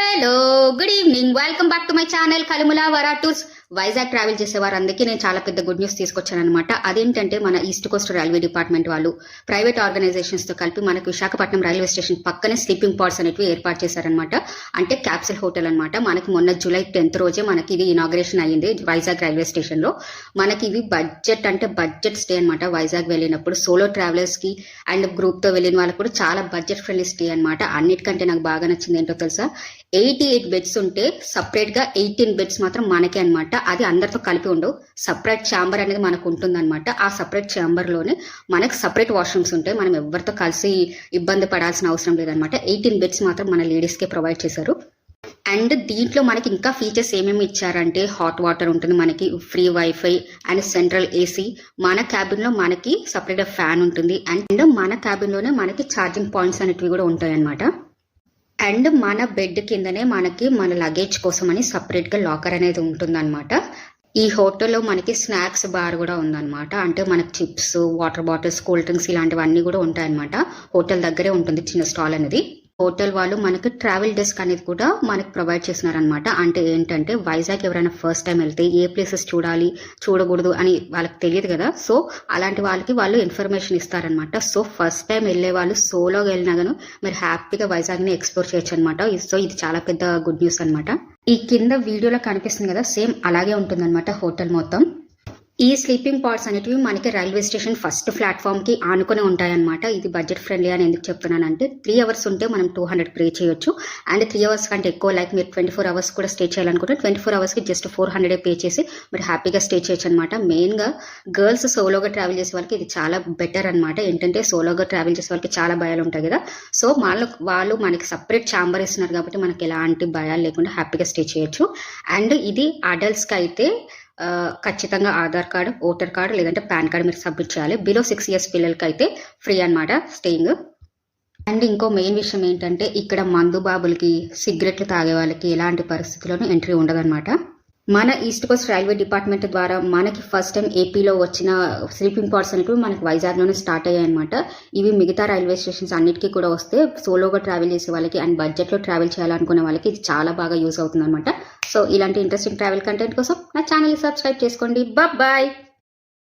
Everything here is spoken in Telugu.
Hello good evening, welcome back to my channel Kalumula Vara tours. Vizag travel చేసేవారు అందుకే నేను చాలా పెద్ద గుడ్ న్యూస్ తీసుకొచ్చాను అనమాట. అదేంటంటే మన ఈస్ట్ కోస్ట్ రైల్వే డిపార్ట్మెంట్ వాళ్ళు ప్రైవేట్ ఆర్గనైజేషన్స్ తో కలిపి మనకు విశాఖపట్నం రైల్వే స్టేషన్ పక్కనే స్లీపింగ్ పాడ్స్ అనేవి ఏర్పాటు చేశారనమాట. అంటే క్యాప్సిల్ హోటల్ అనమాట. మనకి మొన్న జూలై 10th రోజే మనకి ఇది ఇనాగ్రేషన్ అయ్యింది వైజాగ్ రైల్వే స్టేషన్ లో. మనకి ఇవి బడ్జెట్ స్టే అనమాట. వైజాగ్ వెళ్ళినప్పుడు సోలో ట్రావెలర్స్ కి అండ్ గ్రూప్ తో వెళ్ళిన వాళ్ళకి కూడా చాలా బడ్జెట్ ఫ్రెండ్లీ స్టే అనమాట. అన్నిటికంటే నాకు బాగా నచ్చింది ఏంటో తెలుసా, 88 బెడ్స్ ఉంటే సపరేట్ గా 18 బెడ్స్ మాత్రం మనకే అనమాట. అది అందరితో కలిపి ఉండవు. సపరేట్ ఛాంబర్ అనేది మనకు ఉంటుందన్నమాట. ఆ సపరేట్ ఛాంబర్ లోనే మనకు సపరేట్ వాష్రూమ్స్ ఉంటాయి. మనం ఎవరితో కలిసి ఇబ్బంది పడాల్సిన అవసరం లేదనమాట. 18 బెడ్స్ మాత్రం మన లేడీస్ కే ప్రొవైడ్ చేశారు. అండ్ దీంట్లో మనకి ఇంకా ఫీచర్స్ ఏమేమి ఇచ్చారంటే హాట్ వాటర్ ఉంటుంది, మనకి free wifi and central AC. మన క్యాబిన్ లో మనకి సపరేట్ ఫ్యాన్ ఉంటుంది. అండ్ మన క్యాబిన్ లోనే మనకి ఛార్జింగ్ పాయింట్స్ అనేటివి కూడా ఉంటాయి అనమాట. అండ్ మన బెడ్ కిందనే మనకి మన లగేజ్ కోసం అని సపరేట్ గా లాకర్ అనేది ఉంటుందన్నమాట. ఈ హోటల్లో మనకి స్నాక్స్ బార్ కూడా ఉందన్నమాట. అంటే మనకి chips, water bottles, cool drinks ఇలాంటివన్నీ కూడా ఉంటాయన్నమాట. హోటల్ దగ్గరే ఉంటుంది చిన్న స్టాల్ అనేది. హోటల్ వాళ్ళు మనకి ట్రావెల్ డెస్క్ అనేది కూడా మనకి ప్రొవైడ్ చేస్తున్నారనమాట. అంటే ఏంటంటే వైజాగ్ ఎవరైనా ఫస్ట్ టైం వెళ్తే ఏ ప్లేసెస్ చూడాలి చూడకూడదు అని వాళ్ళకి తెలియదు కదా. సో అలాంటి వాళ్ళకి వాళ్ళు ఇన్ఫర్మేషన్ ఇస్తారనమాట. సో ఫస్ట్ టైం వెళ్ళే వాళ్ళు సోలోగా వెళ్ళినా గాను మీరు హ్యాపీగా వైజాగ్ ని ఎక్స్ప్లోర్ చేయొచ్చు అనమాట. సో ఇది చాలా పెద్ద గుడ్ న్యూస్ అనమాట. ఈ కింద వీడియోలో కనిపిస్తుంది కదా, సేమ్ అలాగే ఉంటుందన్నమాట హోటల్ మొత్తం. ఈ స్లీపింగ్ పాడ్స్ అనేటివి మనకి రైల్వే స్టేషన్ ఫస్ట్ ప్లాట్ఫామ్ కి ఆనుకుని ఉంటాయన్నమాట. ఇది బడ్జెట్ ఫ్రెండ్లీ అని ఎందుకు చెప్తున్నానంటే 3 hours ఉంటే మనం 200 పే చేయొచ్చు. అండ్ 3 hours కంటే ఎక్కువ లైక్ మీరు 24 hours కూడా స్టే చేయాలనుకుంటే 24 hours కి జస్ట్ 400 పే చేసి మీరు హ్యాపీగా స్టే చేయొచ్చు అనమాట. మెయిన్ గా గర్ల్స్ సోలోగా ట్రావెల్ చేసే వాళ్ళకి ఇది చాలా బెటర్ అనమాట. ఏంటంటే సోలోగా ట్రావెల్ చేసే వాళ్ళకి చాలా భయాలు ఉంటాయి కదా. సో వాళ్ళు మనకి సపరేట్ ఛాంబర్ ఇస్తున్నారు కాబట్టి మనకి ఎలాంటి భయాలు లేకుండా హ్యాపీగా స్టే చేయొచ్చు. అండ్ ఇది అడల్ట్స్ కి అయితే ఖచ్చితంగా ఆధార్ కార్డు, ఓటర్ కార్డు లేదంటే పాన్ కార్డు మీరు సబ్మిట్ చేయాలి. బిలో 6 years పిల్లలకి అయితే ఫ్రీ అనమాట స్టేయింగ్. అండ్ ఇంకో మెయిన్ విషయం ఏంటంటే ఇక్కడ మందు బాబులకి, సిగరెట్లు తాగే వాళ్ళకి ఎలాంటి పరిస్థితుల్లోనూ ఎంట్రీ ఉండదన్నమాట. మన ఈస్ట్ కోస్ట్ రైల్వే డిపార్ట్మెంట్ ద్వారా మనకి ఫస్ట్ టైం ఏపీలో వచ్చిన స్లీపింగ్ పాడ్స్ అనేవి మనకి వైజాగ్ లోనే స్టార్ట్ అయ్యాయి అనమాట. ఇవి మిగతా రైల్వే స్టేషన్స్ అన్నిటికీ కూడా వస్తే సోలోగా ట్రావెల్ చేసే వాళ్ళకి అండ్ బడ్జెట్ లో ట్రావెల్ చేయాలనుకునే వాళ్ళకి ఇది చాలా బాగా యూజ్ అవుతుంది అనమాట. సో ఇలాంటి ఇంట్రెస్టింగ్ ట్రావెల్ కంటెంట్ కోసం నా ఛానల్ సబ్స్క్రైబ్ చేసుకోండి. బాయ్.